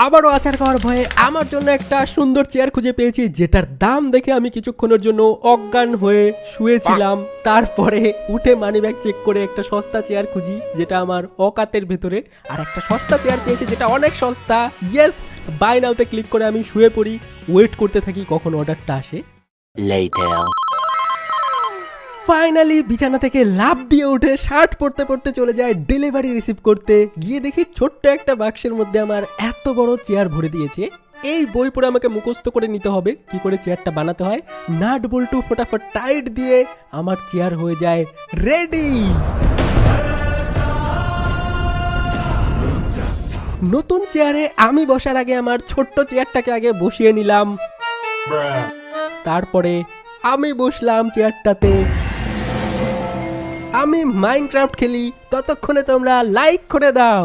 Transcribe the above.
আবারও আচার খাওয়ার ভয়ে আমার জন্য একটা সুন্দর চেয়ার খুঁজে পেয়েছি, যেটার দাম দেখে আমি কিছুক্ষণের জন্য অজ্ঞান হয়ে শুয়েছিলাম। তারপরে উঠে মানিব্যাগ চেক করে একটা সস্তা চেয়ার খুঁজি যেটা আমার অকাতের ভেতরে, আর একটা সস্তা চেয়ার পেয়েছি যেটা অনেক সস্তা। ইয়েস, বাই নাওতে ক্লিক করে আমি শুয়ে পড়ি, ওয়েট করতে থাকি কখন অর্ডারটা আসে। ফাইনালি বিছানা থেকে লাফ দিয়ে উঠে শার্ট পরতে পরতে চলে যায় ডেলিভারি রিসিভ করতে। গিয়ে দেখি ছোট্ট একটা বাক্সের মধ্যে আমার এত বড় চেয়ার ভরে দিয়েছে। এই বই পড়ে আমাকে মুখস্থ করে নিতে হবে কি করে চেয়ারটা বানাতে হয়। নাট বল্টু ফটাফট টাইট দিয়ে আমার চেয়ার হয়ে যায় রেডি। নতুন চেয়ারে আমি বসার আগে আমার ছোট্ট চেয়ারটাকে আগে বসিয়ে নিলাম, তারপরে আমি বসলাম চেয়ারটাতে। আমি মাইনক্রাফট খেলি, ততক্ষণে তোমরা লাইক করে দাও।